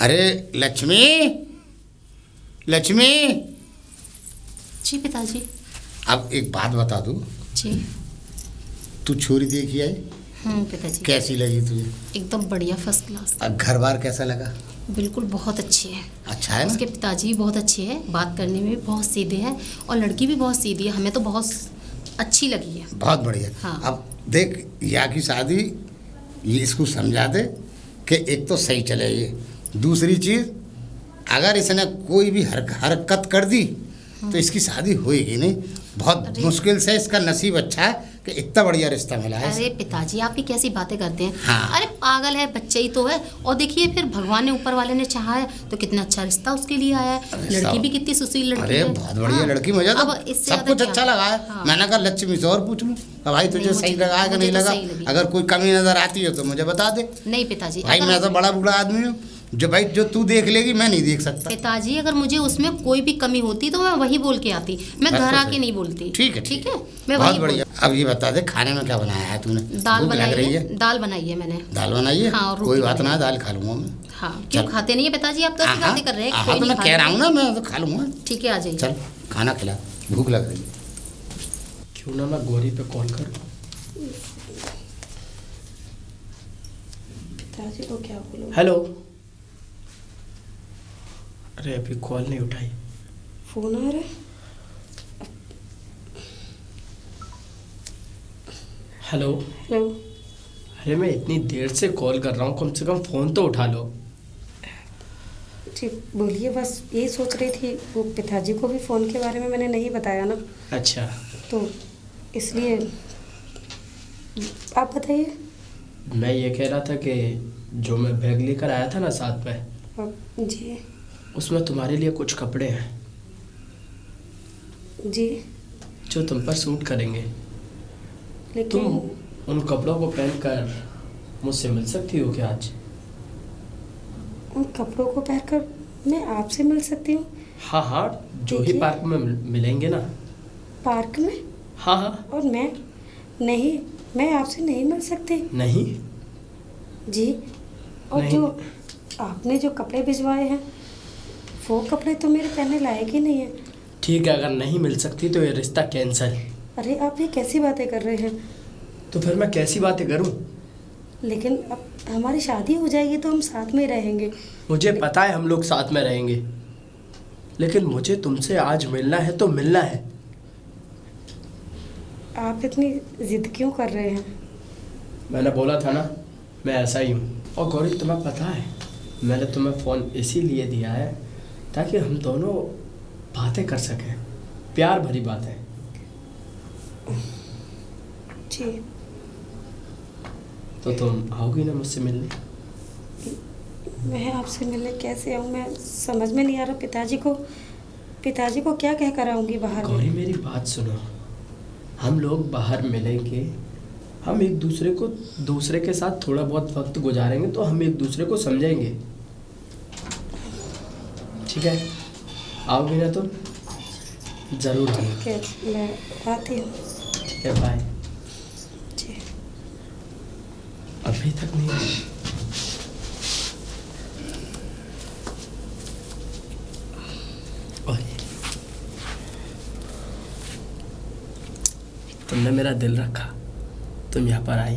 अरे लक्ष्मी, लक्ष्मी। जी पिताजी। अब एक बात बता दूं। जी। तू छोरी देखी आई? पिताजी। कैसी लगी तुझे? एकदम बढ़िया, फर्स्ट क्लास। अब घर बार कैसा लगा? बिल्कुल बहुत अच्छी है। अच्छा है ना? उसके पिताजी भी बहुत अच्छे हैं, बात करने में भी बहुत सीधे हैं और लड़की भी बहुत सीधी है। हमें तो बहुत अच्छी लगी है। बहुत बढ़िया। हाँ। अब देख, यहाँ की शादी ये इसको समझा दे कि एक तो सही चले ये, दूसरी चीज़ अगर इसने कोई भी हरकत कर दी तो इसकी शादी होएगी नहीं। बहुत मुश्किल से इसका नसीब अच्छा है कि इतना बढ़िया रिश्ता मिला है। अरे पिताजी, आप भी कैसी बातें करते हैं? हाँ। अरे पागल है, बच्चे ही तो है। और देखिए फिर भगवान ने, ऊपर वाले ने चाहा है तो कितना अच्छा रिश्ता उसके लिए आया है। लड़की भी कितनी सुशील लड़की अरे है। बहुत बढ़िया हाँ। लड़की। मुझे तो अब इससे सब कुछ ज्यादा अच्छा क्या? लगा है। हाँ। मैंने कहा लक्ष्मी से और पूछ लूँ भाई तुझे नहीं, सही लगा है कि मुझे नहीं तो लगा। सही लगी। अगर कोई कमी नजर आती है तो मुझे बता दे। नहीं पिताजी, भाई मैं तो बड़ा बूढ़ा आदमी हूँ, जो भाई जो तू देख लेगी मैं नहीं देख सकता। पिताजी अगर मुझे उसमें कोई भी कमी होती तो मैं वही बोल के आती, मैं घर आके नहीं बोलती। ठीक है ठीक है, मैं बहुत वही बढ़िया। अब ये बता दे खाने में क्या बनाया है तूने? दाल भूख लग बनाई रही है। दाल बनाई है मैंने। दाल बनाई है? हाँ, और रोटी कोई बात बनाई ना, है। दाल खा लूंगा मैं। हाँ, क्यों खाते नहीं है पिताजी? आप तो ऐसी बातें कर रहे हैं। हाँ कोई तो नहीं मैं कह रहा हूँ ना, मैं तो खा लूंगा। ठीक है, आ जाइए। चल खाना खिला, भूख लग रही है। क्यों ना मैं गौरी पे कॉल करूं? पिताजी को क्या बोलूं? हेलो। अरे अभी कॉल नहीं उठाई। फोन आ रहा है। हेलो। हेलो। अरे मैं इतनी देर से कॉल कर रहा हूँ, कम से कम फ़ोन तो उठा लो। जी बोलिए। बस यही सोच रही थी, वो पिताजी को भी फ़ोन के बारे में मैंने नहीं बताया ना, अच्छा। तो इसलिए आप बताइए। मैं ये कह रहा था कि जो मैं बैग लेकर आया था ना साथ में, जी उसमें तुम्हारे लिए कुछ कपड़े हैं जी। जो तुम पर सूट करेंगे। लेकिन तुम उन कपड़ों को पहनकर मुझसे मिल सकती हो क्या आज? उन कपड़ों को पहनकर मैं आपसे मिल सकती हूँ? हाँ हाँ, जो ही देखिए। पार्क में मिलेंगे ना। पार्क में? हाँ हाँ। और मैं नहीं, मैं आपसे नहीं मिल सकती। नहीं जी। और नहीं। जो आपने जो कपड़े भिजवाए हैं वो कपड़े तो मेरे पहनने लायक ही नहीं है। ठीक है, अगर नहीं मिल सकती तो ये रिश्ता कैंसिल। अरे आप ये कैसी बातें कर रहे हैं? तो फिर मैं कैसी बातें करूं? लेकिन अब हमारी शादी हो जाएगी तो हम साथ में रहेंगे। मुझे पता है हम लोग साथ में रहेंगे, लेकिन मुझे तुमसे आज मिलना है तो मिलना है। आप इतनी जिद क्यों कर रहे हैं? मैंने बोला था ना, मैं ऐसा ही हूँ। और गौरी तुम्हें पता है, मैंने तुम्हें फ़ोन इसीलिए दिया है ताकि हम दोनों बातें कर सकें, प्यार भरी बातें। जी। तो तुम आओगी ना मुझसे मिलने? मैं आपसे मिलने कैसे आऊँ? मैं समझ में नहीं आ रहा। पिताजी को क्या कह कर आऊँगी बाहर गौरी में? मेरी बात सुनो, हम लोग बाहर मिलेंगे, हम एक दूसरे के साथ थोड़ा बहुत वक्त गुजारेंगे तो हम एक दूसरे को समझेंगे। ठीक है, आओगी ना तुम? ज़रूर आना। ठीक है, मैं आती हूँ। ठीक है, बाय। जी। अभी तक नहीं आई? ओए, तुमने मेरा दिल रखा, तुम यहाँ पर आई।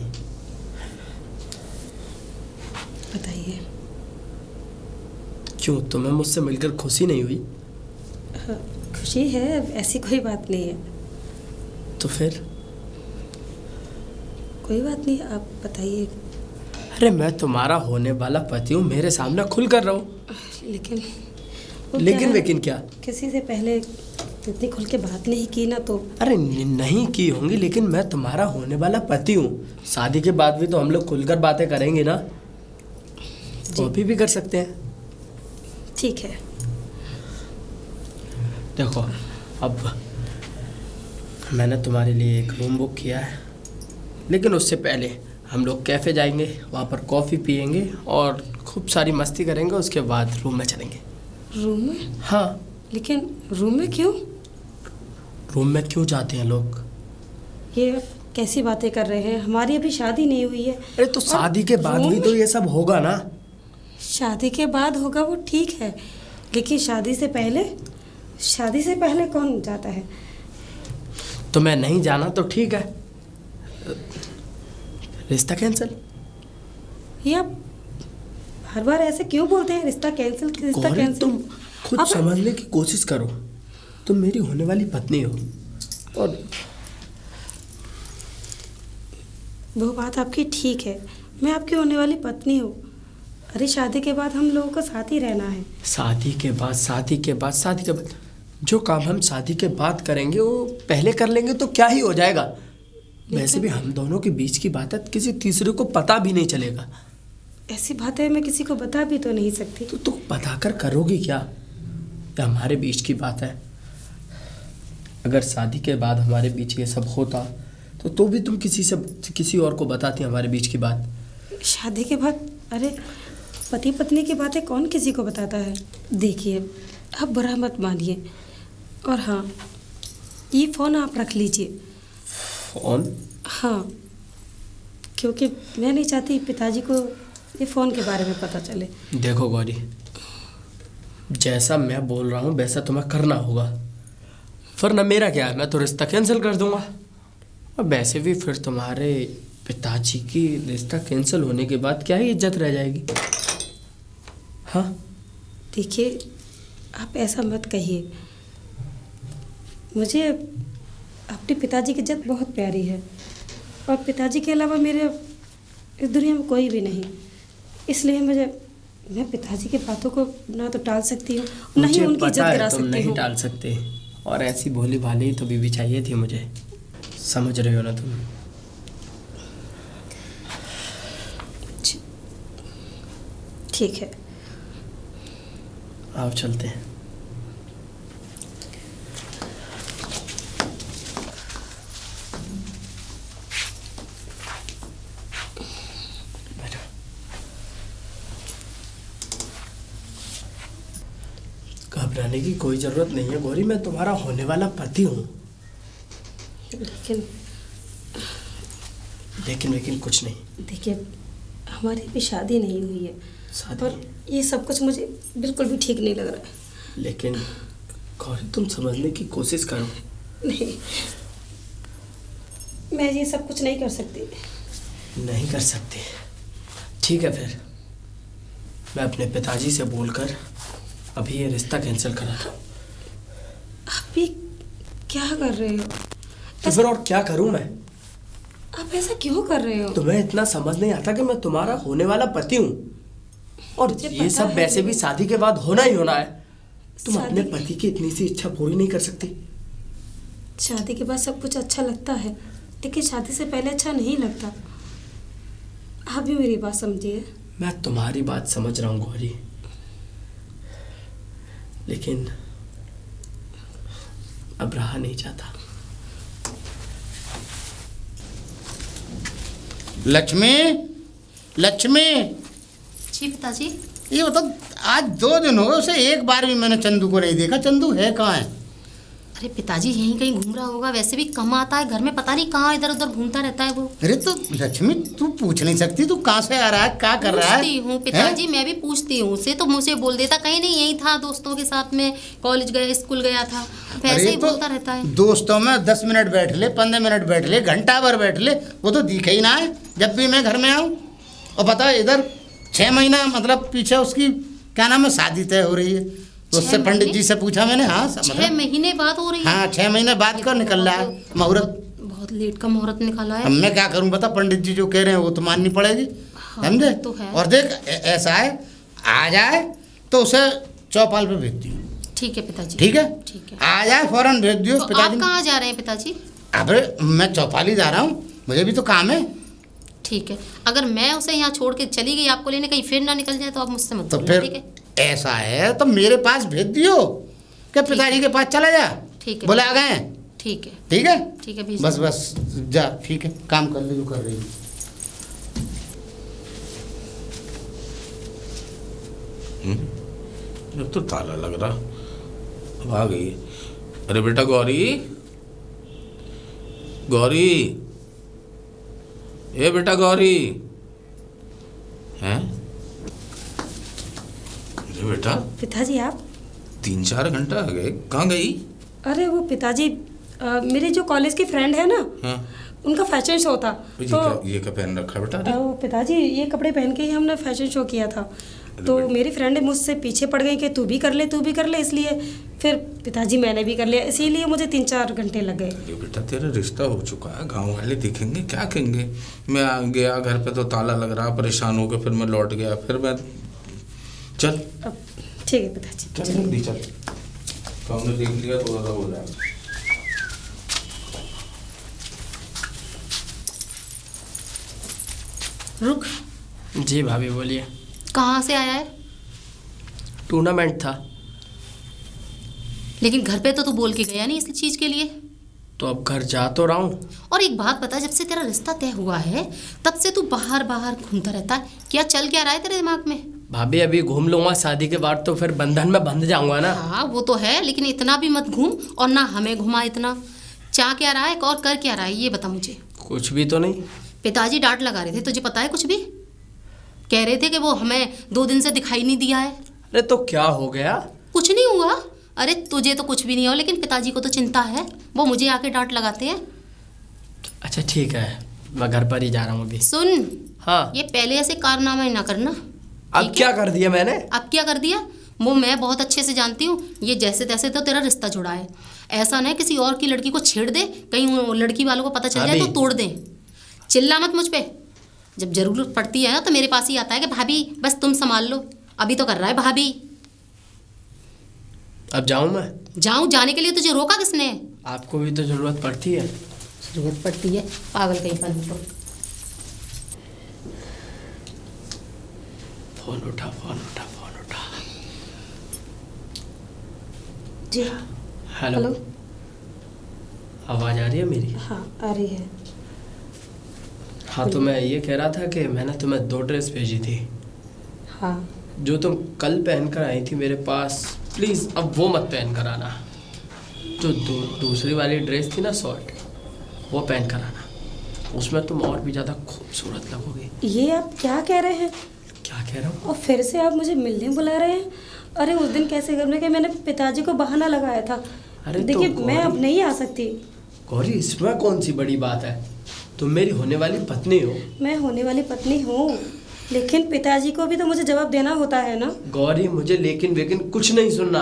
बताइए। क्यों, तुम्हें मुझसे मिलकर खुशी नहीं हुई? हाँ, खुशी है, ऐसी कोई बात नहीं है। तो फिर? कोई बात नहीं, आप बताइए। अरे मैं तुम्हारा होने वाला पति हूँ, मेरे सामने खुल कर रहो। लेकिन वो लेकिन क्या है, वेकिन क्या? किसी से पहले इतनी खुल के बात नहीं की ना, तो अरे नहीं की होंगी, लेकिन मैं तुम्हारा होने वाला पति हूँ। शादी के बाद भी तो हम लोग खुलकर बातें करेंगे ना, तो अभी भी कर सकते हैं। ठीक है। देखो, अब मैंने तुम्हारे लिए एक रूम बुक किया है, लेकिन उससे पहले हम लोग कैफ़े जाएंगे, वहाँ पर कॉफ़ी पियेंगे और खूब सारी मस्ती करेंगे। उसके बाद रूम में चलेंगे। रूम में? हाँ। लेकिन रूम में क्यों? रूम में क्यों जाते हैं लोग? ये कैसी बातें कर रहे हैं? हमारी अभी शादी नहीं हुई है। अरे तो शादी के बाद भी तो ये सब होगा ना। शादी के बाद होगा वो ठीक है, लेकिन शादी से पहले कौन जाता है? तो मैं नहीं जाना तो ठीक है, रिश्ता कैंसिल। ये आप हर बार ऐसे क्यों बोलते हैं? रिश्ता कैंसिल, रिश्ता गौरी, कैंसिल। तुम खुद अब समझने की कोशिश करो। तुम मेरी होने वाली पत्नी हो और वो बात आपकी ठीक है, मैं आपकी होने वाली पत्नी हूँ। अरे शादी के बाद हम लोगों को साथ ही रहना है। शादी के बाद जो काम हम शादी के बाद करेंगे वो पहले कर लेंगे तो क्या ही हो जाएगा। वैसे भी हम दोनों के बीच की बात है, किसी तीसरे को पता भी नहीं चलेगा। ऐसी बातें मैं किसी को बता भी तो नहीं सकती। तो तुम बताकर करोगी क्या? ये हमारे बीच की बात है। अगर शादी के बाद हमारे बीच ये सब होता तो भी तुम किसी और को बताती हमारे बीच की बात। शादी के बाद अरे पति पत्नी की बातें कौन किसी को बताता है? देखिए, आप बुरा मत मानिए। और हाँ, ये फ़ोन आप रख लीजिए। फ़ोन? हाँ, क्योंकि मैं नहीं चाहती पिताजी को ये फ़ोन के बारे में पता चले। देखो गौरी, जैसा मैं बोल रहा हूँ वैसा तुम्हें करना होगा, वरना मेरा क्या है, मैं तो रिश्ता कैंसिल कर दूंगा। और वैसे भी फिर तुम्हारे पिताजी की रिश्ता कैंसिल होने के बाद क्या ही इज्जत रह जाएगी। हाँ देखिए, आप ऐसा मत कहिए। मुझे अपने पिताजी की इज्जत बहुत प्यारी है और पिताजी के अलावा मेरे इस दुनिया में कोई भी नहीं। इसलिए मैं पिताजी की बातों को ना तो टाल सकती हूँ, ना ही उनकी इज्जत गिरा सकती हूँ। नहीं टाल सकते, और ऐसी भोली भाली तो बीवी चाहिए थी मुझे, समझ रहे हो ना तुम? ठीक है, आओ चलते हैं। घबराने की कोई जरूरत नहीं है गौरी, मैं तुम्हारा होने वाला पति हूँ। लेकिन कुछ नहीं। देखिए, हमारी अभी शादी नहीं हुई है शादी? और ये सब कुछ मुझे बिल्कुल भी ठीक नहीं लग रहा है। लेकिन गौरी, तुम समझने की कोशिश करो। नहीं, मैं ये सब कुछ नहीं कर सकती। नहीं कर सकती? ठीक है, फिर मैं अपने पिताजी से बोलकर अभी ये रिश्ता कैंसिल करा दूं। आप ये क्या कर रहे हो? तो फिर और क्या करूं मैं? आप ऐसा क्यों कर रहे हो? तुम्हें इतना समझ नहीं आता कि मैं तुम्हारा होने वाला पति हूँ, और ये सब वैसे भी शादी के बाद होना ही होना है। तुम अपने पति की इतनी सी इच्छा पूरी नहीं कर सकती? शादी के बाद सब कुछ अच्छा लगता है, लेकिन शादी से पहले अच्छा नहीं लगता। आप भी मेरी बात समझिए। मैं तुम्हारी बात समझ रहा हूँ गौरी, लेकिन अब रहा नहीं जाता। लक्ष्मी, जी पिताजी। ये बताओ, आज 2 दिन हो गए उसे एक बार भी मैंने चंदू को नहीं देखा। चंदू है कहाँ है? अरे पिताजी यहीं कहीं घूम रहा होगा, वैसे भी कम आता है घर में, पता नहीं कहाँ इधर उधर घूमता रहता है वो। अरे तो लक्ष्मी, तू पूछ नहीं सकती तू कहाँ से आ रहा है, क्या कर रहा है? पूछती हूँ पिताजी, मैं भी पूछती हूँ उसे, तो मुझे बोल देता कहीं नहीं, यही था दोस्तों के साथ में, कॉलेज गया, स्कूल गया था, वैसे ही बोलता रहता है। दोस्तों में 10 मिनट बैठ ले, 15 मिनट बैठ ले, घंटा भर बैठ ले, वो तो दिखे ही ना है जब भी मैं घर में आऊँ। और पता है, इधर 6 महीना मतलब पीछे उसकी क्या नाम है, शादी तय हो रही है। तो उससे पंडित जी से पूछा मैंने। हाँ, 6 महीने बाद हो रही है? हाँ, 6 महीने बाद का निकल रहा है मुहूर्त। बहुत लेट का मुहूर्त निकाला है। अब मैं क्या करूं बता, पंडित जी जो कह रहे हैं वो तो माननी पड़ेगी। हाँ, समझे? तो है। और देख, ऐसा है, आ जाए तो उसे चौपाल पे भेज दियो। ठीक है पिताजी। ठीक है? ठीक है। आ जाए फौरन भेज दियो। तो पिताजी आप कहाँ जा रहे हैं पिताजी? अबे मैं चौपाल ही जा रहा हूँ, मुझे भी तो काम है। ठीक है, अगर मैं उसे यहाँ छोड़ के चली गई आपको लेने, कहीं फिर ना निकल जाए तो आप मुझसे मत तो बोलना, फिर ठीक है? ऐसा है तो मेरे पास भेज दियो कि पिताजी के पास चला जा। ठीक है। बोले आ गए? ठीक है। ठीक है, ठीक है, भेज बस जा। ठीक है, काम कर ले जो कर रही है। अब तो ताला लग रहा, अब आ गई। अरे बेटा गौरी, गौरी, ए बेटा गौरी, हैं? अरे बेटा, पिताजी आप? 3-4 घंटा आ गए, कहाँ गई? अरे वो पिताजी मेरी जो कॉलेज की फ्रेंड है ना, हाँ। उनका फैशन शो था। ये क्या पहन रखा बेटा? अरे वो पिताजी ये कपड़े पहन के ही हमने फैशन शो किया था। तो मेरी फ्रेंड मुझसे पीछे पड़ गई कि तू भी कर ले, तू भी कर ले, इसलिए फिर पिताजी मैंने भी कर लिया, इसीलिए मुझे 3-4 घंटे लग गए। अरे बेटा, तेरा रिश्ता हो चुका है, गांव वाले देखेंगे क्या कहेंगे? मैं आ गया घर पे तो ताला लग रहा, परेशान हो गया, फिर मैं लौट गया, फिर मैं चल अब ठीक है पिताजी, चल जल्दी चल, तो हमने देख लिया, थोड़ा सा हो जाएगा। रुक, जी भाभी बोलिए। कहाँ से आया है? टूर्नामेंट था। लेकिन घर पे तो तू बोल के गया नहीं इस चीज के लिए। तो अब घर जा तो रहा हूँ। और एक बात बता, जब से तेरा रिश्ता तय हुआ है तब से तू बाहर बाहर घूमता रहता है, क्या चल क्या रहा है तेरे दिमाग में? भाभी अभी घूम लूंगा, शादी के बाद तो फिर बंधन में बंध जाऊंगा ना। हाँ वो तो है, लेकिन इतना भी मत घूम, और ना हमें घुमा इतना। चाह क्या रहा है और कर क्या रहा है ये बता मुझे। कुछ भी तो नहीं। पिताजी डांट लगा रहे थे, तुझे पता है कुछ भी? कह रहे थे कि वो हमें 2 दिन से दिखाई नहीं दिया है। अरे तो क्या हो गया? कुछ नहीं हुआ। अरे तुझे तो कुछ भी नहीं हो, लेकिन पिताजी को तो चिंता है, वो मुझे आके डांट लगाते हैं। अच्छा ठीक है, मैं घर पर ही जा रहा हूँ अभी। सुन, हाँ। ये पहले ऐसे कारनामा ही ना करना। अब क्या कर दिया मैंने? अब क्या कर दिया वो मैं बहुत अच्छे से जानती हूँ। ये जैसे तैसे तो तेरा रिश्ता जुड़ा है, ऐसा ना किसी और की लड़की को छेड़ दे, कहीं वो लड़की वालों को पता चल जाए तो तोड़ दे। चिल्ला मत मुझ पे, जब जरूरत पड़ती है ना तो मेरे पास ही आता है कि भाभी बस तुम संभाल लो। अभी तो कर रहा है भाभी। अब जाऊँ मैं? जाऊँ, जाने के लिए तुझे रोका किसने? आपको भी तो जरूरत पड़ती है। जरूरत पड़ती है, पागल कहीं पर तो। फोन उठा, फोन उठा, फोन उठा। जी हेलो। हेलो। आवाज़ आ रही है मेरी? हाँ आ रही है। हाँ तो मैं ये कह रहा था कि मैंने तुम्हें 2 ड्रेस भेजी थी। हाँ जो तुम कल पहन कर आई थी मेरे पास, प्लीज़ अब वो मत पहन कर आना। जो दूसरी वाली ड्रेस थी ना, शॉर्ट, वो पहन कर आना, उसमें तुम और भी ज़्यादा खूबसूरत लगोगी। ये आप क्या कह रहे हैं? क्या कह रहा हूँ? और फिर से आप मुझे मिलने बुला रहे हैं? अरे उस दिन कैसे करने के मैंने पिताजी को बहाना लगाया था। अरे तो देखिए मैं अब गौरी- नहीं आ सकती। गौरी, इसमें कौन सी बड़ी बात है? तुम मेरी होने वाली पत्नी हो। मैं होने वाली पत्नी हूँ, लेकिन पिताजी को भी तो मुझे जवाब देना होता है ना। गौरी, मुझे लेकिन वेकिन कुछ नहीं सुनना।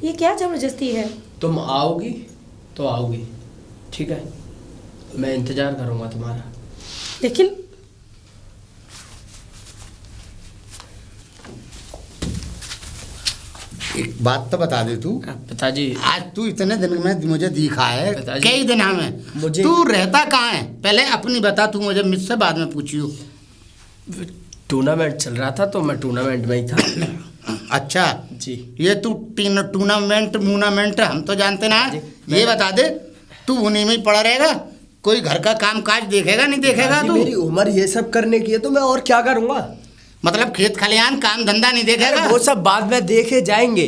ये क्या जबरदस्ती है? तुम आओगी तो आओगी, ठीक है? मैं इंतज़ार करूँगा तुम्हारा। लेकिन एक बात तो बता दे तू, पिताजी, आज तू इतने दिन में मुझे दिखा है, पिताजी, कई दिन में मुझे- तू रहता कहाँ है? पहले अपनी बता, तू मुझे मुझसे बाद में पूछियो। टूर्नामेंट चल रहा था तो मैं टूर्नामेंट में ही था। अच्छा जी। ये तू टूर्नामेंट हम तो जानते ना। ये बता दे, तू उन्हीं में ही पड़ा रहेगा? कोई घर का काम काज देखेगा नहीं देखेगा पिताजी, तू? मेरी उम्र ये सब करने की है तो मैं और क्या करूँगा? मतलब खेत खलियान काम धंधा नहीं देखेगा? वो सब बाद में देखे जाएंगे।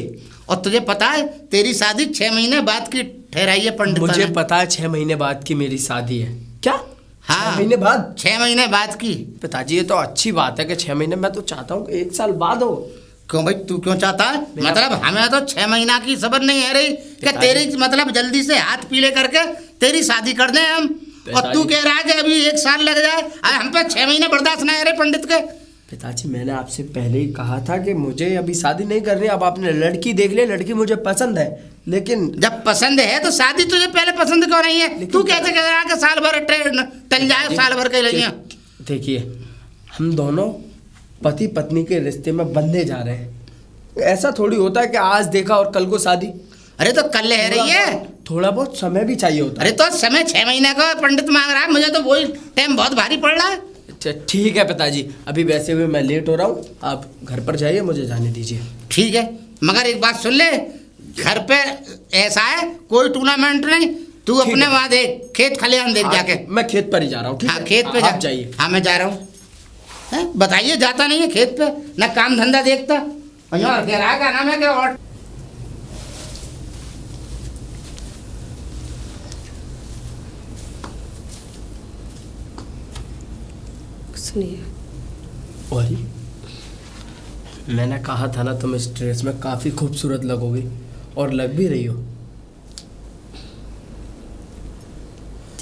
और तुझे पता है तेरी शादी 6 महीने बाद की ठहराई है पंडित ने। मुझे पता है 6 महीने बाद की मेरी शादी है। क्या? हाँ 6 महीने बाद? 6 महीने बाद की। पिताजी ये तो अच्छी बात है कि 6 महीने, मैं तो चाहता हूँ कि 1 साल बाद हो। क्यों भाई, तू क्यों चाहता है? मतलब हमें तो 6 महीना की सबर नहीं है रही कि तेरी मतलब जल्दी से हाथ पीले करके तेरी शादी कर दें हम। और तू कह रहा है कि अभी 1 साल लग जाए? अरे हम पे 6 महीने बर्दाश्त नहीं है रे पंडित के। पिताजी, मैंने आपसे पहले ही कहा था कि मुझे अभी शादी नहीं करनी। अब आपने लड़की देख ली, लड़की मुझे पसंद है, लेकिन जब पसंद है तो शादी तुझे पहले पसंद क्यों नहीं है? तू कैसे कह रहा है कि साल भर टल जाए, साल भर के लिए? देखिए, हम दोनों पति पत्नी के रिश्ते में बंधे जा रहे हैं। ऐसा थोड़ी होता है कि आज देखा और कल को शादी। अरे तो कल ले रही है, थोड़ा बहुत समय भी चाहिए होता है। अरे तो समय 6 महीने का पंडित मांग रहा है, मुझे तो वही टाइम बहुत भारी पड़ रहा है। अच्छा ठीक है पिताजी, अभी वैसे भी मैं लेट हो रहा हूँ, आप घर पर जाइए, मुझे जाने दीजिए। ठीक है, मगर एक बात सुन ले, घर पे ऐसा है कोई टूर्नामेंट नहीं, तू ठीक अपने है। वहाँ देख, खेत खलियान देख जाके। मैं खेत पर ही जा रहा हूँ। ठीक हाँ है? खेत पे आप जाइए। हाँ मैं जा रहा हूँ। बताइए, जाता नहीं है खेत पे, ना काम धंधा देखता। और कह रहा है क्या नाम है क्या? और सुनिए, और मैंने कहा था ना तुम इस ड्रेस में काफ़ी खूबसूरत लगोगी, और लग भी रही हो।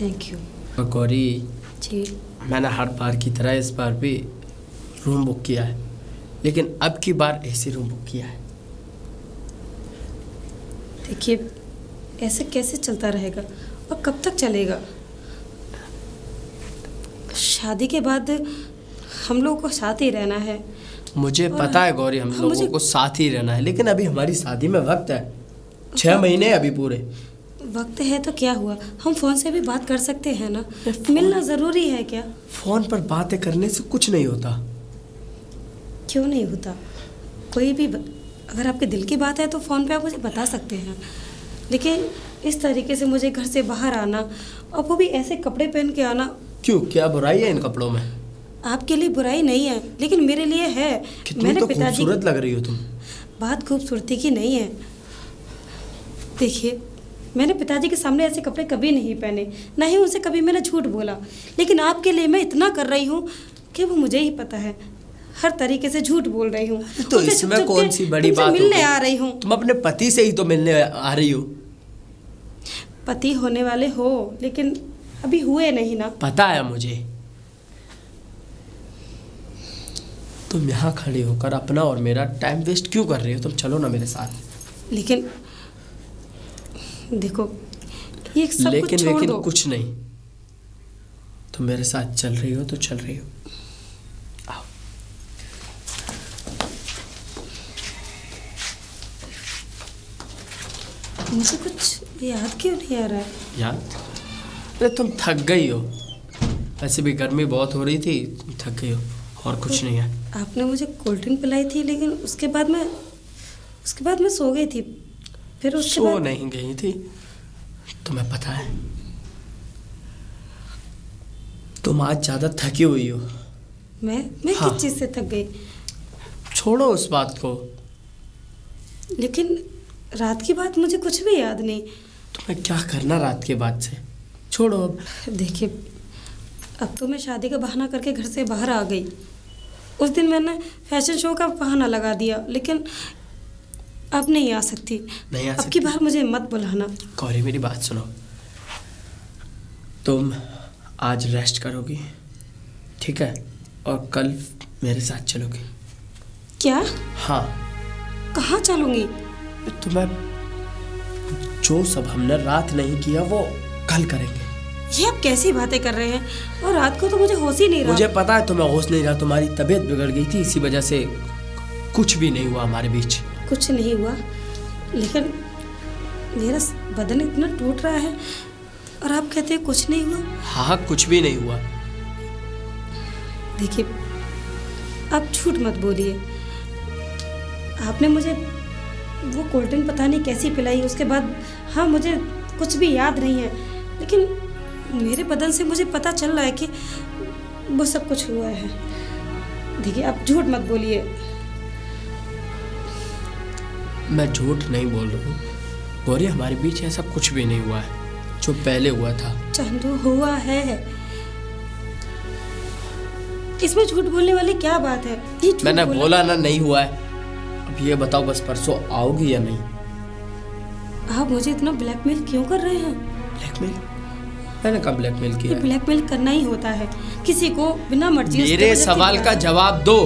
Thank you. और गौरी, जी। मैंने हर बार की तरह इस बार भी रूम बुक किया है, लेकिन अब की बार एसी रूम बुक किया है। देखिए, ऐसे कैसे चलता रहेगा और कब तक चलेगा? शादी के बाद हम लोगों को साथ ही रहना है। मुझे पता है गौरी, हम लोगों को साथ ही रहना है, लेकिन अभी हमारी शादी में वक्त है, 6 महीने अभी पूरे। वक्त है तो क्या हुआ, हम फ़ोन से भी बात कर सकते हैं ना। मिलना ज़रूरी है क्या? फ़ोन पर बातें करने से कुछ नहीं होता। क्यों नहीं होता? कोई भी अगर आपके दिल की बात है तो फ़ोन पे आप मुझे बता सकते हैं, लेकिन इस तरीके से मुझे घर से बाहर आना, और वो भी ऐसे कपड़े पहन के आना। क्यों, क्या बुराई है इन कपड़ों में? आपके लिए बुराई नहीं है, लेकिन मेरे लिए है। कितनी तो खूबसूरत लग रही हो तुम। बात खूबसूरती की नहीं है। देखिए, मैंने पिताजी के सामने ऐसे कपड़े कभी नहीं पहने, ना ही उनसे कभी मैंने झूठ बोला, लेकिन आपके लिए मैं इतना कर रही हूँ कि वो मुझे ही पता है। हर तरीके से झूठ बोल रही हूँ। तो इसमें कौन सी बड़ी बात? मिलने आ रही हूँ। तुम अपने पति से ही तो मिलने आ रही हो। पति होने वाले हो, लेकिन अभी हुए नहीं ना। पता है मुझे। तुम यहाँ खड़े होकर अपना और मेरा टाइम वेस्ट क्यों कर रही हो? तुम चलो ना मेरे साथ। लेकिन देखो, ये सब लेकिन कुछ छोड़ दो। कुछ नहीं। तुम मेरे साथ चल रही हो तो चल रही हो। आओ। मुझे कुछ याद क्यों नहीं आ रहा है? याद? अरे तुम थक गई हो, वैसे भी गर्मी बहुत हो रही थी, तुम थक गई हो, और कुछ नहीं है। आपने मुझे कोल्ड ड्रिंक पिलाई थी, लेकिन उसके बाद मैं सो गई थी। फिर उसके सो बाद नहीं गई थी, तुम्हें पता है तुम आज ज्यादा थकी हुई हो। मैं हाँ। किस चीज़ से थक गई? छोड़ो उस बात को। लेकिन रात की बात मुझे कुछ भी याद नहीं। तुम्हें क्या करना रात के बाद से? छोड़ो अब। देखिए, अब तो मैं शादी का बहाना करके घर से बाहर आ गई। उस दिन मैंने फैशन शो का बहाना लगा दिया, लेकिन अब नहीं आ सकती। नहीं आ अब सकती? की बार मुझे मत बुलाना। गौरी मेरी बात सुनो, तुम आज रेस्ट करोगी, ठीक है, और कल मेरे साथ चलोगी। क्या? हाँ। कहाँ चलूंगी? तुम्हें जो सब हमने रात नहीं किया वो कल करेंगे। ये आप कैसी बातें कर रहे हैं? और रात को तो मुझे होश ही नहीं रहा। मुझे पता है तुम्हें होश नहीं रहा, तुम्हारी तबीयत बिगड़ गई थी, इसी वजह से कुछ भी नहीं हुआ हमारे बीच। कुछ नहीं हुआ, लेकिन मेरा बदन इतना टूट रहा है और आप कहते हैं कुछ नहीं हुआ। हाँ, कुछ भी नहीं हुआ। देखिए, आप झूठ मत बोलिए। आपने मुझे वो कोल्ड ड्रिंक पता नहीं कैसी पिलाई, उसके बाद हाँ, मुझे कुछ भी याद नहीं है, लेकिन मेरे बदन से मुझे पता चल रहा है कि वो सब कुछ हुआ है। देखिए, आप झूठ मत बोलिए। मैं झूठ नहीं बोल रहा हूँ गौरी, हमारे बीच ऐसा कुछ भी नहीं हुआ है जो पहले हुआ था। चंदू, हुआ है। इसमें झूठ बोलने वाली क्या बात है? ये झूठ मैंने बोला ना नहीं हुआ है। अब ये बताओ, बस परसों आओगी या नहीं? आप मुझे इतना ब्लैकमेल क्यों कर रहे हैं? ब्लैकमेल? मैंने कब ब्लैकमेल किया ये है? ब्लैकमेल करना ही होता है, किसी को बिना मर्जी उसके मेरे वजह से सवाल का प्यार। जवाब दो।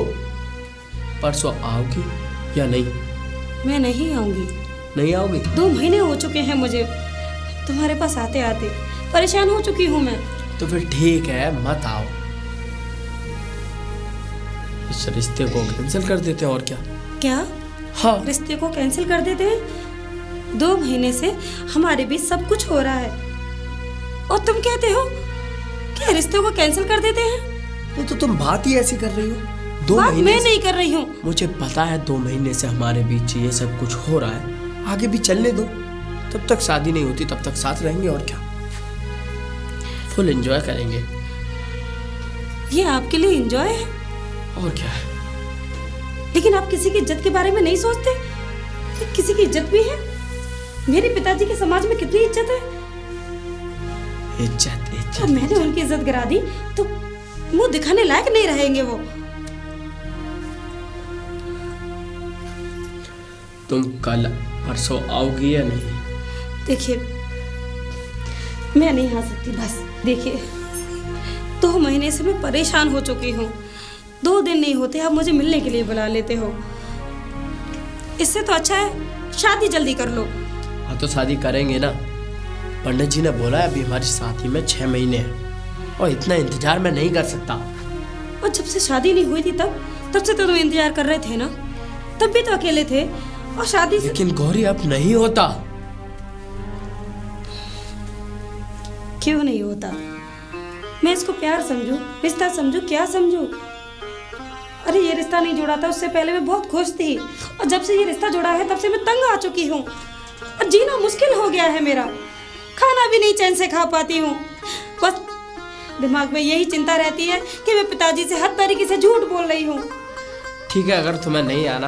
परसों आओगी या नहीं? मैं नहीं आऊंगी। नहीं आओगी? 2 महीने हो चुके हैं मुझे तुम्हारे पास आते आते, परेशान हो चुकी हूँ मैं। तो फिर ठीक है, मत आओ। इस रिश्ते को कैंसिल कर देते हैं, और क्या। क्या? हाँ। रिश्ते को कैंसिल कर देते हैं? 2 महीने से हमारे बीच सब कुछ हो रहा है, और तुम कहते हो कि रिश्ते को कैंसिल कर देते हैं? तो तुम बात ही ऐसी कर रही हो। 2 बात महीने मैं से- नहीं कर रही हूँ। मुझे पता है 2 महीने से हमारे बीच ये सब कुछ हो रहा है, आगे भी चलने दो। तब तक शादी नहीं होती, तब तक साथ रहेंगे, और क्या। फुल एंजॉय करेंगे, ये आपके लिए एंजॉय है? और क्या है। लेकिन आप किसी की इज्जत के बारे में नहीं सोचते कि किसी की इज्जत भी है? मेरे पिताजी के समाज में कितनी इज्जत है, इज्जत और इज्जत मैंने उनकी इज्जत गिरा दी तो मुंह दिखाने लायक नहीं रहेंगे वो। तुम कल परसों आओगी या नहीं? देखिए, मैं नहीं आ सकती बस। देखिए, 2 महीने से मैं परेशान हो चुकी हूँ। 2 दिन नहीं होते आप मुझे मिलने के लिए बुला लेते हो। इससे तो अच्छा है शादी जल्दी कर लो। हाँ तो शादी करेंगे ना। पंडित जी ने बोला है अभी हमारी शादी में 6 महीने हैं और इतना इंतजार मैं नहीं कर सकता। और जब से शादी नहीं हुई थी तब से तो तुम इंतजार कर रहे थे ना। तब भी तो अकेले थे और शादी से। लेकिन गौरी अब नहीं होता। क्यों नहीं होता? मैं इसको प्यार समझूं, रिश्ता समझूं, क्या समझूं? अरे ये रिश्ता नहीं जुड़ा था उससे पहले मैं बहुत खुश थी, और जब से ये रिश्ता जुड़ा है तब से मैं तंग आ चुकी हूँ और जीना मुश्किल हो गया है मेरा। खाना भी नहीं चैन से खा पाती हूँ। बस दिमाग में यही चिंता रहती है कि मैं पिताजी से हर तरीके से झूठ बोल रही हूँ। ठीक है, अगर तुम्हें नहीं आना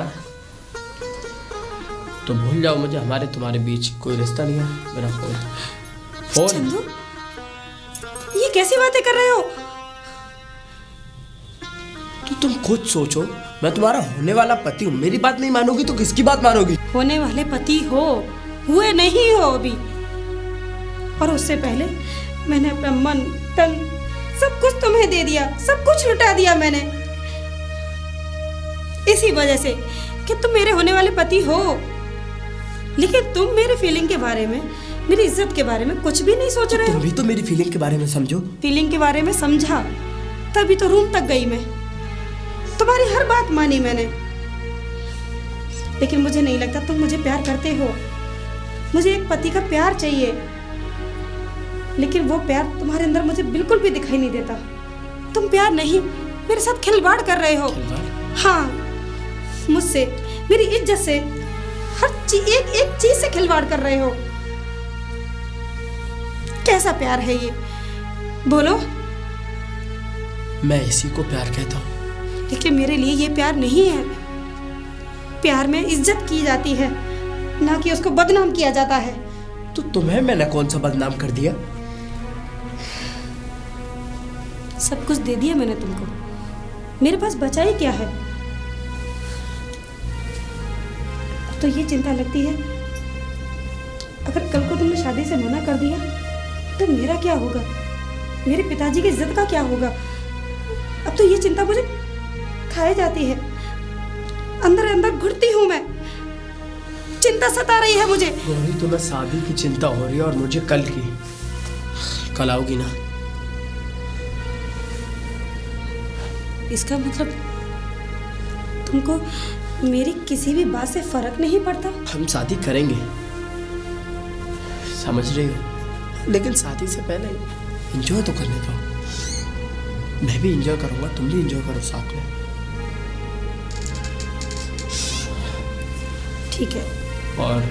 तो भूल जाओ मुझे। हमारे तुम्हारे बीच कोई रिश्ता नहीं है। मेरा फोन चंदू, ये कैसी बातें कर रहे हो? तो तुम खुद सोचो, मैं तुम्हारा होने वाला पति हूँ। मेरी बात नहीं मानोगी तो किसकी बात मानोगी? होने वाले पति हो, हुए नहीं हो अभी। और उससे पहले मैंने अपना मन तन सब कुछ तुम्हें दे दिया, सब कुछ लुटा दिया मैंने, इसी वजह से कि तुम मेरे होने वाले पति हो। लेकिन तुम मेरे फीलिंग के बारे में, मेरी इज्जत के बारे में कुछ भी नहीं सोच रहे हो। तुम भी तो मेरी फीलिंग के बारे में समझो। फीलिंग के बारे में समझा तभी तो रूम तक गई मैं, तुम्हारी हर बात मानी मैंने। लेकिन मुझे नहीं लगता तुम मुझे प्यार करते हो। मुझे एक पति का प्यार चाहिए, लेकिन वो प्यार तुम्हारे अंदर मुझे बिल्कुल भी दिखाई नहीं देता। तुम प्यार नहीं, मेरे साथ खिलवाड़ कर रहे हो। हाँ, मुझसे, मेरी इज्जत से, हर एक चीज से खिलवाड़ कर रहे हो। कैसा प्यार है ये, बोलो? मैं इसी को प्यार कहता हूँ। लेकिन मेरे लिए ये प्यार नहीं है। प्यार में इज्जत की जाती है, ना कि उसको बदनाम किया जाता है। तो तुम्हें मैंने कौन सा बदनाम कर दिया? सब कुछ दे दिया मैंने तुमको, मेरे पास बचा ही क्या है? अब तो ये चिंता लगती है, अगर कल को तुमने शादी से मना कर दिया तो मेरा क्या होगा? मेरे पिताजी की इज्जत का क्या होगा? अब तो ये चिंता मुझे खाए जाती है। अंदर अंदर घुटती हूँ मैं, चिंता सता रही है मुझे। गौरी, तुम्हें शादी की चिंता हो रही है और मुझे कल की। कल आओगी ना? इसका मतलब तुमको मेरी किसी भी बात से फर्क नहीं पड़ता? हम शादी करेंगे, समझ रही हो, लेकिन शादी से पहले एंजॉय तो करने दो। मैं भी एंजॉय करूंगा, तुम भी एंजॉय करो साथ में। ठीक है। और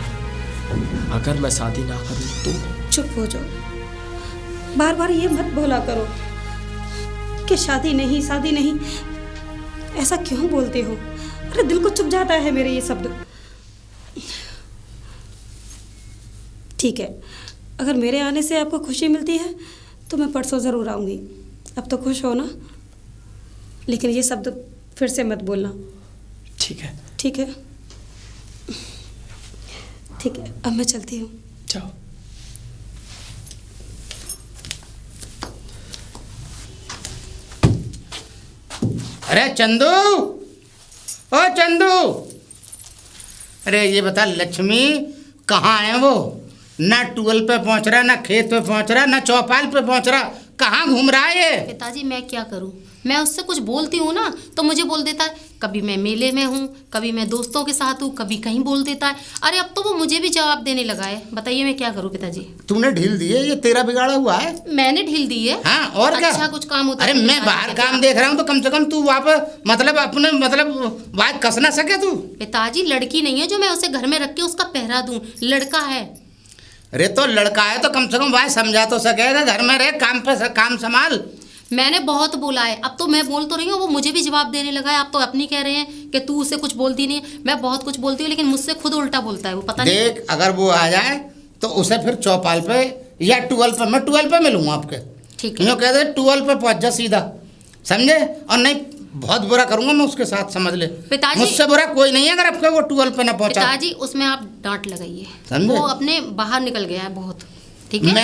अगर मैं शादी ना करूं तो? चुप हो जाओ, बार बार ये मत बोला करो कि शादी नहीं, शादी नहीं। ऐसा क्यों बोलते हो? अरे दिल को चुभ जाता है मेरे ये शब्द। ठीक है, अगर मेरे आने से आपको खुशी मिलती है तो मैं परसों ज़रूर आऊँगी। अब तो खुश हो ना? लेकिन ये शब्द फिर से मत बोलना। ठीक है। ठीक है, ठीक है। अब मैं चलती हूँ। जाओ। अरे चंदू, ओ चंदू, अरे ये बता लक्ष्मी कहाँ है वो? ना टूल पे पहुंच रहा, ना खेत पे पहुंच रहा, ना चौपाल पे पहुंच रहा, कहाँ घूम रहा है ये? पिताजी मैं क्या करूं? मैं उससे कुछ बोलती हूँ ना तो मुझे बोल देता है, कभी मैं मेले में हूँ, कभी मैं दोस्तों के साथ हूँ, कभी कहीं बोल देता है। अरे अब तो वो मुझे भी जवाब देने लगा है। बताइए मैं क्या करूँ पिताजी? तूने ढील दी है, ये तेरा बिगाड़ा हुआ है। मैंने ढील दी है? हाँ और क्या? अच्छा कुछ काम होता है? अरे मैं बाहर काम देख रहा हूँ तो कम से कम तू वहाँ पे मतलब अपने मतलब बात कस ना सके तू? पिताजी लड़की नहीं है जो मैं उसे घर में रख के उसका पहरा दूं, लड़का है। अरे तो लड़का है तो कम से कम भाई समझा तो सकेगा, घर में रह, काम पे काम संभाल। मैंने बहुत बोला है, अब तो मैं बोल तो रही हूँ, वो मुझे भी जवाब देने लगा है। आप तो अपनी कह रहे हैं कि तू उसे कुछ बोलती नहीं है। मैं बहुत कुछ बोलती हूँ लेकिन मुझसे खुद उल्टा बोलता है वो, पता नहीं। देख अगर वो आ जाए तो उसे फिर चौपाल पे या टूअल पे, मैं टूअल पे मिलूंगा आपके। ठीक है। यूँ कह दे टूअल पे पहुँच जा सीधा, समझे? और नहीं बहुत बुरा करूंगा मैं उसके साथ, समझ ले। पिताजी- मुझसे बुरा कोई नहीं है अगर आपके वो ट्वेल्व पे ना पहुंचा। पिताजी उसमें आप डांट लगाइए, समझे? वो अपने बाहर निकल गया है बहुत, ठीक है।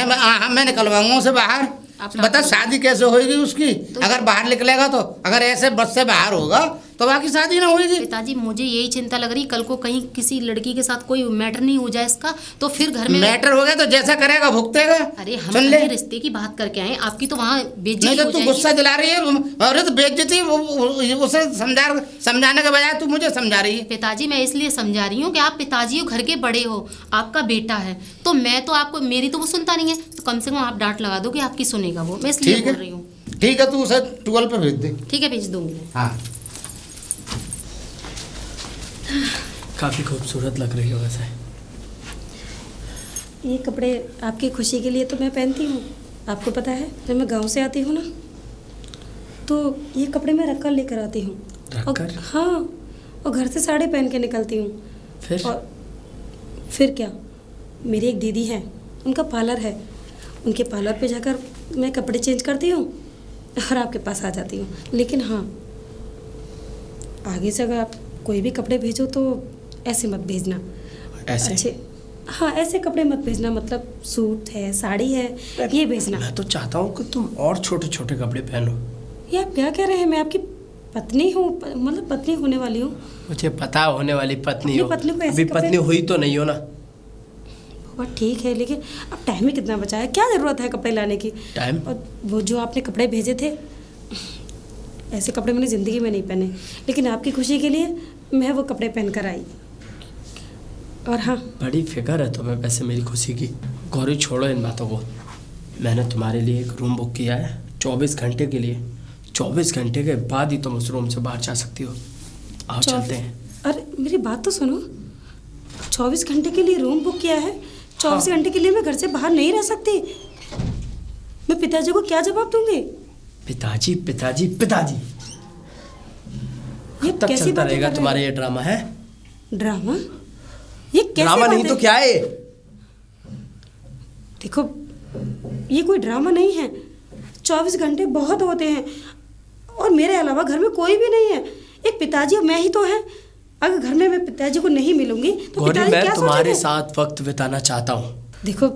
मैं निकलवाऊंगा उसे बाहर। आप बता शादी कैसे होगी उसकी? तो- अगर बाहर निकलेगा तो, अगर ऐसे बस से बाहर होगा तो बाकी शादी ना होगी। पिताजी मुझे यही चिंता लग रही, कल को कहीं किसी लड़की के साथ कोई मैटर नहीं हो जाए इसका, तो फिर घर में मैटर हो गया तो जैसा करेगा भुगतेगा। अरे हम सुन ले, अपने रिश्ते की बात करके आए, आपकी तो वहाँ नहीं बेइज्जती तो हो तू जाएगी। गुस्सा दिला रही है। अरे तो बेइज्जती उसे समझाने के बजाय तू मुझे समझा रही है। पिताजी मैं इसलिए समझा रही हूँ कि आप पिताजी हो, घर के बड़े हो, आपका बेटा है, तो मैं तो आपको, मेरी तो वो सुनता नहीं है, तो कम से कम आप डांट लगा दो कि आपकी सुनेगा वो, मैं इसलिए ठीक बोल है, रही हूँ। ठीक है, तू उसे 12 पे भेज दे। ठीक है, भेज दूंगी मैं। हाँ काफ़ी खूबसूरत लग रही हो वैसे। ये कपड़े आपकी खुशी के लिए तो मैं पहनती हूँ। आपको पता है जब मैं गांव से आती हूँ ना, तो ये कपड़े मैं रख कर लेकर आती हूँ। रखकर? हाँ, और घर से साड़ी पहन के निकलती हूँ। फिर? और फिर क्या, मेरी एक दीदी है, उनका पार्लर है, उनके पार्लर पे जाकर मैं कपड़े चेंज करती हूँ और आपके पास आ जाती हूँ। लेकिन हाँ, आगे से अगर आप कोई भी कपड़े भेजो तो ऐसे मत भेजना। ऐसे? अच्छे, हाँ ऐसे कपड़े मत भेजना, मतलब सूट है, साड़ी है, ये भेजना। मैं तो चाहता हूँ कि तुम और छोटे छोटे कपड़े पहनो। ये आप क्या कह रहे हैं? मैं आपकी पत्नी हूँ, मतलब पत्नी होने वाली हूँ। मुझे पता होने वाली पत्नी ये हो, पत्नी को ऐसे अभी कपड़े- पत्नी हुई तो नहीं हो ना। बहुत ठीक है, लेकिन अब टाइम ही कितना बचा है, क्या ज़रूरत है कपड़े लाने की? टाइम? और वो जो आपने कपड़े भेजे थे, ऐसे कपड़े मैंने ज़िंदगी में नहीं पहने, लेकिन आपकी खुशी के लिए मैं वो कपड़े पहन कर आई। और हाँ, बड़ी फिक्र है तुम्हें वैसे मेरी खुशी की। गौरी छोड़ो इन बातों को। मैंने तुम्हारे लिए एक रूम बुक किया है 24 घंटे के लिए। 24 घंटे के बाद ही तुम उस रूम से बाहर जा सकती हो। आओ चलते हैं। अरे मेरी बात तो सुनो, 24 घंटे के लिए रूम बुक किया है, 24 हाँ। घंटे के लिए मैं घर से बाहर नहीं रह सकती। मैं पिताजी को क्या जवाब दूंगी? पिताजी पिताजी पिताजी, ये कब तक कैसी चलता बातें रहेगा कर रहे तुम्हारा हो? ये ड्रामा है? ड्रामा? ये कैसी ड्रामा नहीं बातें? तो क्या है ये? देखो, ये कोई ड्रामा नहीं है। 24 घंटे बहुत होते हैं, और मेरे अलावा घर में कोई भी नहीं है। एक पिताजी और मैं ही तो है। अगर घर में मैं पिताजी को नहीं मिलूंगी तो गौरी, पिताजी मैं क्या तुम्हारे सोचेंगे? साथ वक्त बिताना चाहता हूँ। देखो,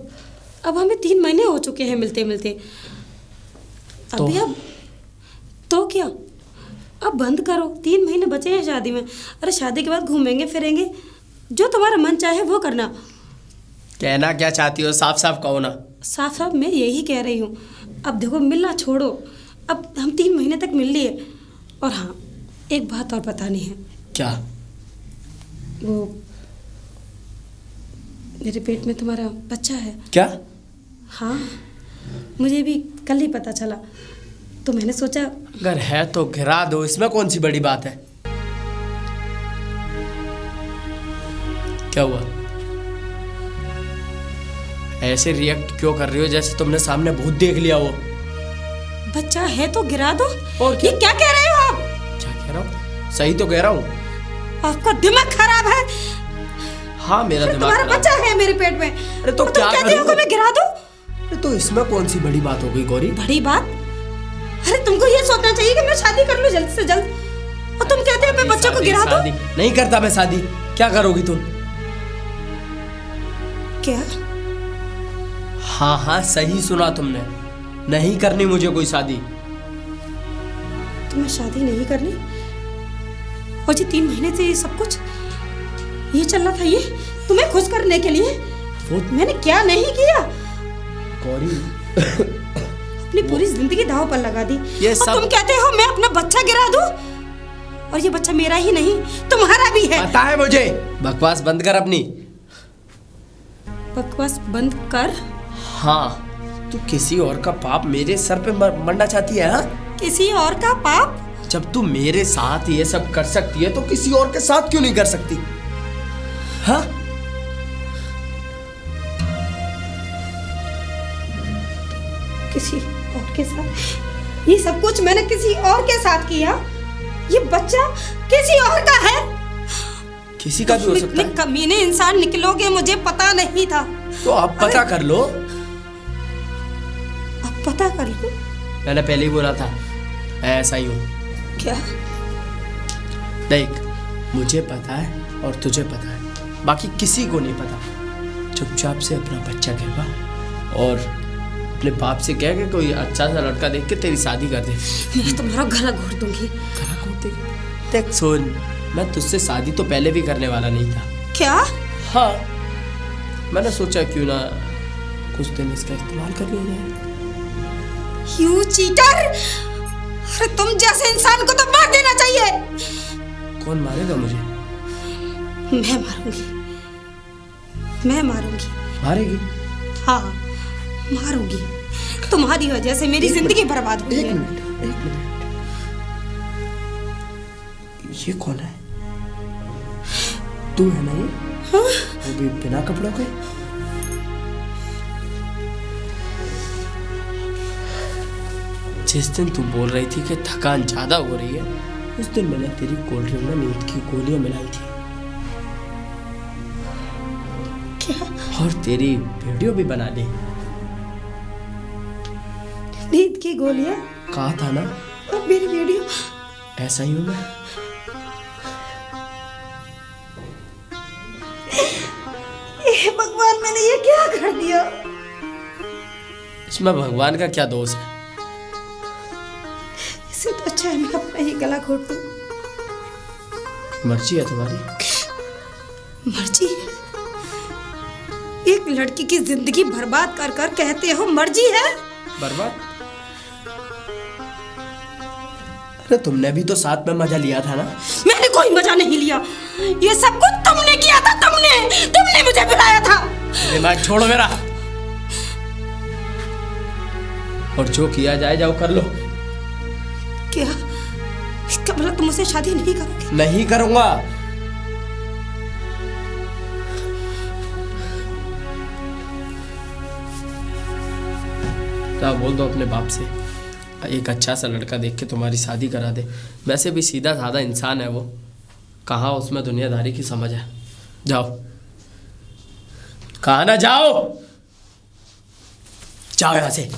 अब हमें 3 महीने हो चुके हैं मिलते मिलते। तो? अभी अब तो क्या, अब बंद करो। 3 महीने बचे हैं शादी में। अरे शादी के बाद घूमेंगे फिरेंगे, जो तुम्हारा मन चाहे वो करना। कहना क्या चाहती हो, साफ साफ कहो ना। साफ साफ मैं यही कह रही हूँ। अब देखो, मिलना छोड़ो, अब हम 3 महीने तक मिल लिए। और हाँ, एक बात और बतानी है। क्या? वो मेरे पेट में तुम्हारा बच्चा है। क्या? हाँ, मुझे भी कल ही पता चला, तो मैंने सोचा। अगर है तो गिरा दो, इसमें कौन सी बड़ी बात है? क्या हुआ? ऐसे रिएक्ट क्यों कर रही हो जैसे तुमने सामने भूत देख लिया हो? बच्चा है तो गिरा दो। और क्या? ये क्या कह रहे हो आप? क्या कह रहा हूँ? सही तो कह रहा हूँ। आपका दिमाग खराब है। हाँ, मेरा अरे दिमाग तुम्हारा खराब बच्चा है मेरे पेट में। अरे तो और क्या तुम कहते हो करूं? कि मैं गिरा दूं? अरे तो इसमें कौन सी बड़ी बात हो गई गौरी? बड़ी बात? अरे तुमको ये सोचना चाहिए कि मैं शादी कर लूं जल्द से जल्द, और तुम कहते हो मैं बच्चों को गिरा दूं। शादी नहीं करता मैं शादी। क्या करोगी तुम? क्या? हाँ हाँ, सही सुना तुमने। नहीं करनी मुझे कोई शादी। तुम्हें शादी नहीं करनी? और ये 3 महीने से ये सब कुछ ये चल रहा था, ये तुम्हें खुश करने के लिए? वो मैंने क्या नहीं किया? गौरी, अपनी पूरी जिंदगी दांव पर लगा दी। ये और सब- तुम कहते हो मैं अपना बच्चा गिरा दूं? और ये बच्चा मेरा ही नहीं, तुम्हारा भी है। पता है मुझे। बकवास बंद कर अपनी। बकवास बंद कर। हाँ, तू किसी और का पाप मेरे सर पे मरना चाहती है? हाँ, किसी और का पाप? जब तू मेरे साथ ये सब कर सकती है तो किसी और के साथ क्यों नहीं कर सकती? हाँ, किसी और के साथ? ये सब कुछ मैंने किसी और के साथ किया? ये बच्चा किसी और का है? किसी का भी हो सकता इतने है। कमीने इंसान निकलोगे, मुझे पता नहीं था। तो आप पता कर लो। अब पता कर लो। मैंने पहले ही बोला था, मैं ऐसा ही हूँ। क्या? देख, मुझे पता है और तुझे पता है, बाकी किसी को नहीं पता। चुपचाप से अपना बच्चा कहवा और अपने बाप से कह के कोई अच्छा सा लड़का देख के तेरी शादी कर दे। मैं तुम्हारा गला घोट दूंगी। गला घोट देगी? देख सुन, मैं तुझसे शादी तो पहले भी करने वाला नहीं था। क्या? हाँ, मैंने सोचा क्यों ना कुछ दिन इसका इस्तेमाल कर लिया जाए। You cheater! अरे तुम जैसे इंसान को तो मार देना चाहिए। कौन मारेगा मुझे? मैं मारूंगी, मैं मारूंगी। मारेगी? हाँ, मारूंगी। तुम्हारी वजह से मेरी जिंदगी बर्बाद हुई है। एक मिनट। ये कौन है? तू है ना ये? हाँ? वो भी बिना कपड़ों के? जिस दिन तू बोल रही थी कि थकान ज्यादा हो रही है, उस दिन मैंने तेरी कोल्ड ड्रिंक में नींद की गोलियां मिलाई थी। क्या? और तेरी वीडियो भी बना ली। नींद की गोलियां? कहा था ना, और मेरी वीडियो? ऐसा ही हूं मैं। हे भगवान, मैंने ये क्या कर दिया? इसमें भगवान का क्या दोष है? इससे तो अच्छा है मैं अपना ही गला घोट दूं। मर्जी है तुम्हारी। मर्जी है? एक लड़की की जिंदगी बर्बाद कर कर कहते हो मर्जी है? बर्बाद? अरे तुमने भी तो साथ में मजा लिया था ना। मैंने कोई मजा नहीं लिया। ये सब कुछ तुमने किया था। तुमने मुझे बुलाया था। दिमाग छोड़ो मेरा। और जो किया जाए जाओ कर लो। क्या? इसका मतलब तुम मुझसे शादी नहीं करोगे? नहीं करूंगा। तो बोल दो अपने बाप से एक अच्छा सा लड़का देख के तुम्हारी शादी करा दे। वैसे भी सीधा साधा इंसान है वो, कहाँ उसमें दुनियादारी की समझ है। जाओ, कहा ना जाओ, जाओ यहाँ से।